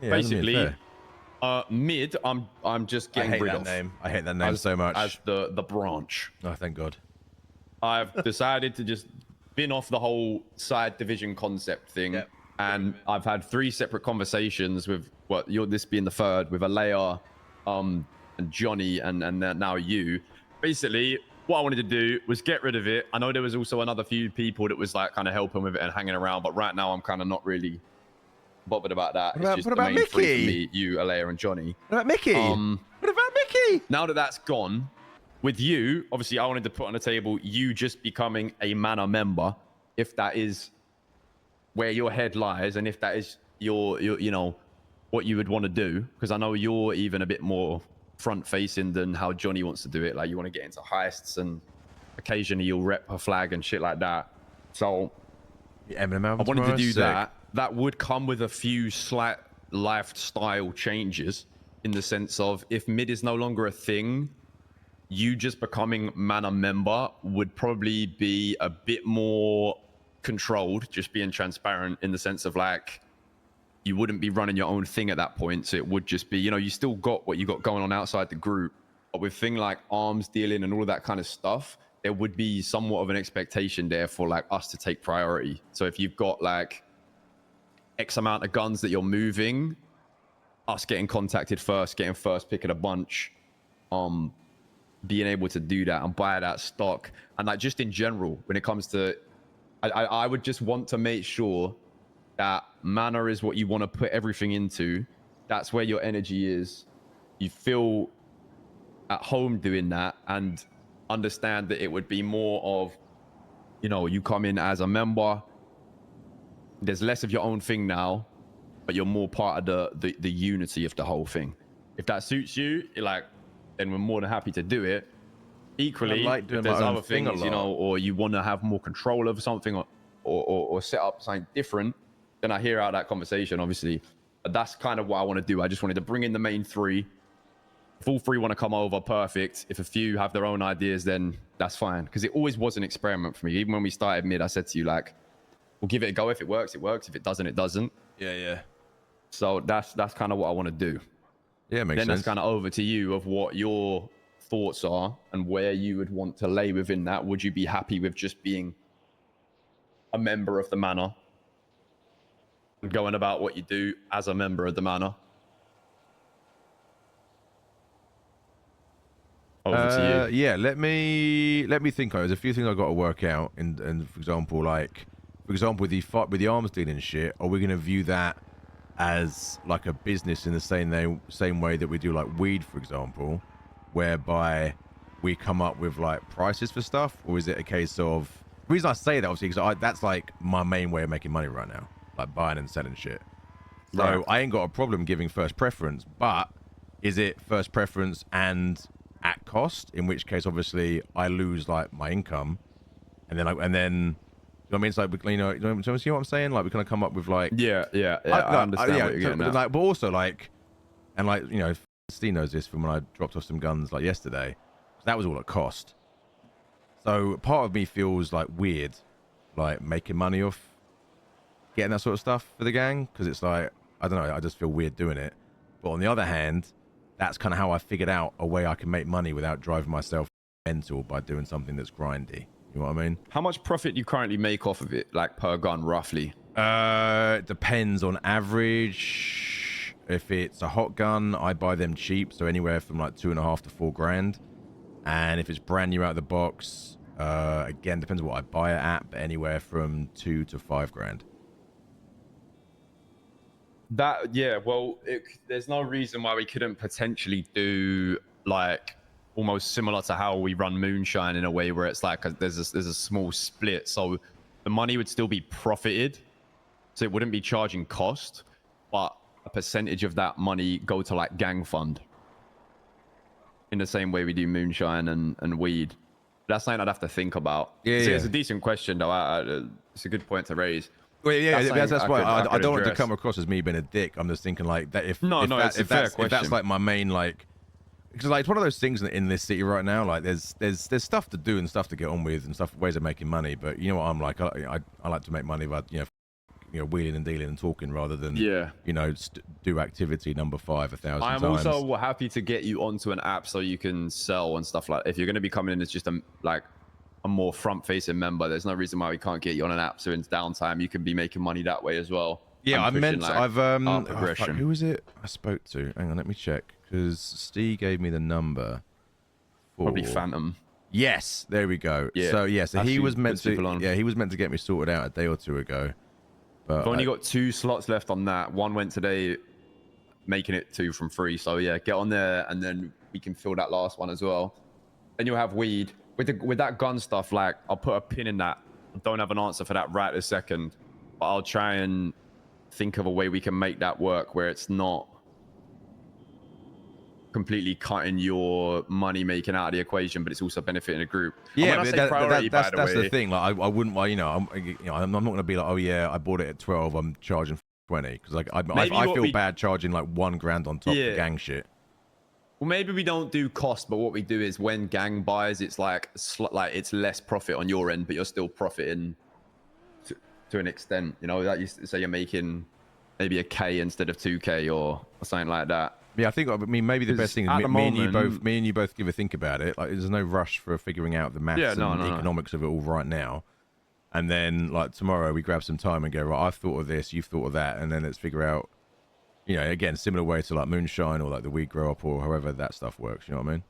Yeah, basically, mid, I'm just getting rid of. I hate that name so much. As the branch. Oh, thank God. I've decided to just bin off the whole side division concept thing. Yep. And I've had 3 separate conversations with this being the third, with Alea, and Johnny, and now you. Basically, what I wanted to do was get rid of it. I know there was also another few people that was like kind of helping with it and hanging around, but right now I'm kind of not really bothered about that. What It's just about the main Mickey? 3 for me, you, Alea, and Johnny. What about Mickey? What about Mickey? Now that that's gone, with you, obviously, I wanted to put on the table you just becoming a Manor member, if that is where your head lies, and if that is your you know, what you would want to do. Because I know you're even a bit more front-facing than how Johnny wants to do it. Like, you want to get into heists, and occasionally you'll rep a flag and shit like that. So I wanted to do that. That would come with a few slight lifestyle changes, in the sense of, if mid is no longer a thing, you just becoming Manor member would probably be a bit more controlled, just being transparent, in the sense of, like, you wouldn't be running your own thing at that point. So it would just be, you know, you still got what you got going on outside the group, but with thing like arms dealing and all of that kind of stuff, there would be somewhat of an expectation there for like us to take priority. So if you've got like X amount of guns that you're moving, us getting contacted first, getting first pick of the bunch, being able to do that and buy that stock. And like, just in general, when it comes to, I would just want to make sure that Manor is what you want to put everything into. That's where your energy is. You feel at home doing that, and understand that it would be more of, you know, you come in as a member, there's less of your own thing now, but you're more part of the unity of the whole thing. If that suits you, like, then we're more than happy to do it. Equally, if there's other things, you know, or you want to have more control over something, or set up something different, then I hear out that conversation, obviously. But that's kind of what I want to do. I just wanted to bring in the main 3. If all 3 want to come over, perfect. If a few have their own ideas, then that's fine. Because it always was an experiment for me. Even when we started mid, I said to you, like, we'll give it a go. If it works, it works. If it doesn't, it doesn't. Yeah. So that's kind of what I want to do. Yeah, makes sense. Then that's kind of over to you of what your thoughts are and where you would want to lay within that. Would you be happy with just being a member of the Manor and going about what you do as a member of the Manor? Over to you. Yeah, let me think. There's a few things I've got to work out. And for example, with the arms dealing shit, are we going to view that as like a business in the same way that we do like weed, for example, whereby we come up with like prices for stuff? Or is it a case of, the reason I say that, obviously, because that's like my main way of making money right now, like buying and selling shit. So right. I ain't got a problem giving first preference, but is it first preference and at cost? In which case, obviously, I lose like my income, and then you know what I mean? It's like, you know, see what I'm saying? Like, we kind of come up with like, yeah, I understand what you're getting at. Like, but also like, and like, you know, Steve knows this from when I dropped off some guns like yesterday. That was all at cost. So part of me feels like weird, like making money off getting that sort of stuff for the gang, because it's like, I don't know, I just feel weird doing it. But on the other hand, that's kind of how I figured out a way I can make money without driving myself mental by doing something that's grindy. You know what I mean? How much profit do you currently make off of it, like per gun, roughly? It depends on average. If it's a hot gun, I buy them cheap, so anywhere from like $2.5 to $4 grand. And if it's brand new out of the box, again, depends on what I buy it at, but anywhere from $2 to $5 grand. That, yeah, well, there's no reason why we couldn't potentially do like almost similar to how we run Moonshine, in a way where it's like there's a small split, so the money would still be profited, so it wouldn't be charging cost, but a percentage of that money go to like gang fund, in the same way we do Moonshine and weed. That's something I'd have to think about. Yeah, so yeah. It's a decent question though. It's a good point to raise. Well, yeah, that's why I don't want to come across as me being a dick. I'm just thinking like that. If that's like my main, like, because like it's one of those things in this city right now. Like there's stuff to do and stuff to get on with and stuff, ways of making money. But you know what I'm like, I like to make money, but you know, wheeling and dealing and talking rather than Yeah. do activity number 5 1,000 I'm times. also happy to get you onto an app so you can sell and stuff like. If you're going to be coming in as just a more front-facing member, there's no reason why we can't get you on an app. So in downtime, you can be making money that way as well. Yeah, I meant I've our progression. who was it I spoke to? Hang on, let me check because Steve gave me the number. Probably Phantom. Yes, there we go. Yeah, So yeah, so he was meant to. on. Yeah, he was meant to get me sorted out a day or two ago. But I've only got 2 slots left on that. One went today, making it 2 from 3. So yeah, get on there and then we can fill that last one as well. Then you'll have weed with that gun stuff. Like I'll put a pin in that. I don't have an answer for that right this second, but I'll try and think of a way we can make that work where it's not completely cutting your money making out of the equation, but it's also benefiting the group. Yeah, but that's the thing. Like I wouldn't. I'm not going to be like, oh yeah, I bought it at 12. I'm charging 20 because like I feel bad charging like $1,000 on top of gang shit. Well, maybe we don't do cost, but what we do is when gang buys, it's like it's less profit on your end, but you're still profiting to an extent. That you say you're making maybe a K instead of 2K or something like that. Yeah, I mean, maybe the best thing is me and you both give a think about it. Like, there's no rush for figuring out the maths and the economics of it all right now. And then, like, tomorrow we grab some time and go, right, I've thought of this, you've thought of that, and then let's figure out, again, similar way to like moonshine or like the weed grow up or however that stuff works. You know what I mean?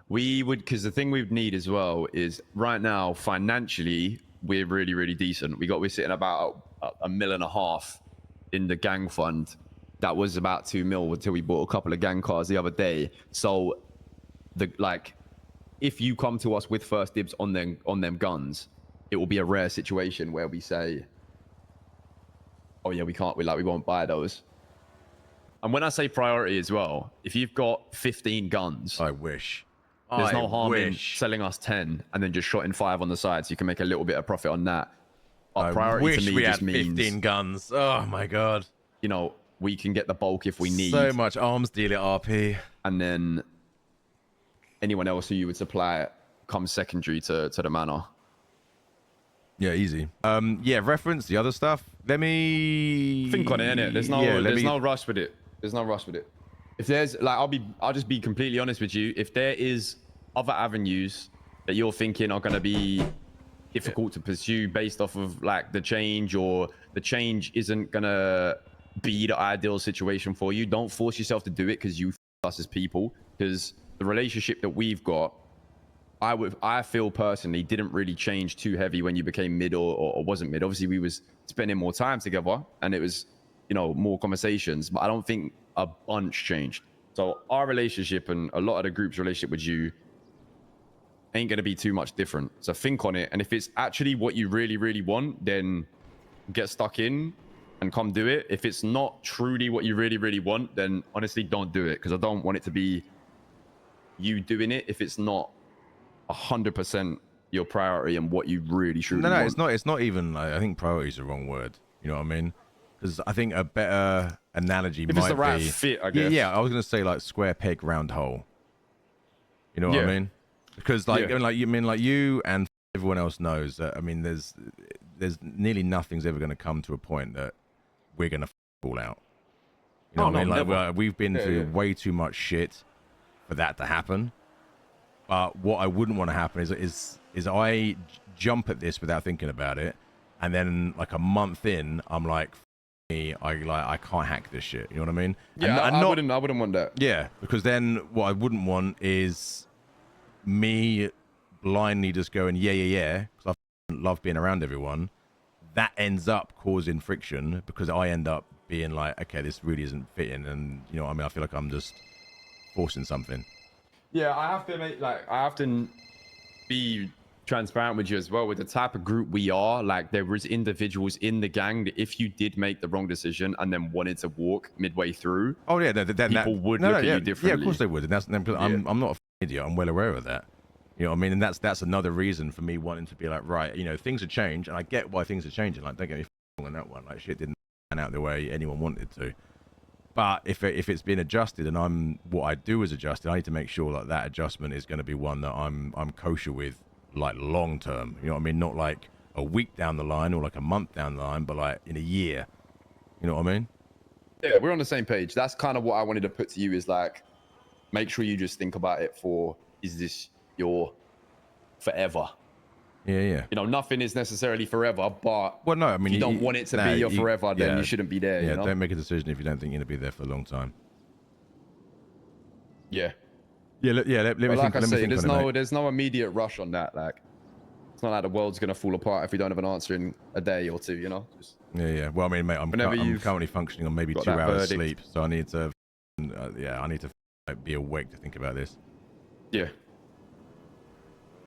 We would, because the thing we'd need as well is right now financially we're really, really decent. We're sitting about $1.5 million in the gang fund. That was about 2 mil until we bought a couple of gang cars the other day. So if you come to us with first dibs on them guns, it will be a rare situation where we say, oh yeah, we won't buy those. And when I say priority as well, if you've got 15 guns, I wish. There's no harm in selling us 10 and then just shotting 5 on the side so you can make a little bit of profit on that. Our priority to me just means 15 guns. Oh my god. We can get the bulk if we need. So much arms deal at RP. And then anyone else who you would supply comes secondary to the manor. Yeah, easy. Yeah, reference the other stuff. Let me think on it, innit? There's no rush with it. There's no rush with it. If there's I'll just be completely honest with you. If there is other avenues that you're thinking are gonna be difficult to pursue based off of like the change, or the change isn't gonna be the ideal situation for you, don't force yourself to do it because you us as people. Because the relationship that we've got, I feel personally didn't really change too heavy when you became mid or wasn't mid. Obviously we was spending more time together and it was more conversations, but I don't think a bunch changed. So our relationship and a lot of the group's relationship with you ain't going to be too much different. So think on it, and if it's actually what you really, really want, then get stuck in and come do it. If it's not truly what you really, really want, then honestly don't do it, because I don't want it to be you doing it if it's not 100% your priority and what you really should want. It's not even I think priority is the wrong word, you know what I mean? Because I think a better analogy might be, it's the right fit, I guess. Yeah, I was gonna say like square peg round hole, you know what I mean? Because you and everyone else knows that, I mean, there's nearly nothing's ever going to come to a point that we're going to fall out. You know what I mean? Like, we've been through way too much shit for that to happen. But what I wouldn't want to happen is I jump at this without thinking about it, and then like a month in, I'm like, I can't hack this shit. You know what I mean? Yeah, I wouldn't want that. Yeah, because then what I wouldn't want is me blindly just going yeah, because I love being around everyone. That ends up causing friction because I end up being like, okay, this really isn't fitting, and you know what I mean, I feel like I'm just forcing something. Yeah, I have to be transparent with you as well. With the type of group we are, like, there was individuals in the gang that if you did make the wrong decision and then wanted to walk midway through, then people would look at you differently. Yeah, of course they would. And I'm not an idiot. I'm well aware of that. You know what I mean? And that's another reason for me wanting to be like, right, things have changed, and I get why things are changing. Like, don't get me wrong on that one. Like, shit didn't pan out the way anyone wanted to. But if it's been adjusted and what I do is adjusted, I need to make sure that adjustment is going to be one that I'm kosher with, like, long term. You know what I mean? Not like a week down the line or like a month down the line, but like in a year. You know what I mean? Yeah, we're on the same page. That's kind of what I wanted to put to you is like, make sure you just think about it for, is this your forever? Yeah, yeah. You know, nothing is necessarily forever, but Well, no, I mean, if you don't want it to be your forever, then you shouldn't be there, Yeah, you know? don't make a decision if you don't think you're going to be there for a long time. Yeah. Yeah, let me But think. like I Let me say, think on it, mate. there's no immediate rush on that. Like, it's not like the world's gonna fall apart if we don't have an answer in a day or two, you know? Just Yeah, yeah. Well, I mean, mate, I'm currently functioning on maybe 2 hours verdict. sleep, so I need to, I need to be awake to think about this. Yeah.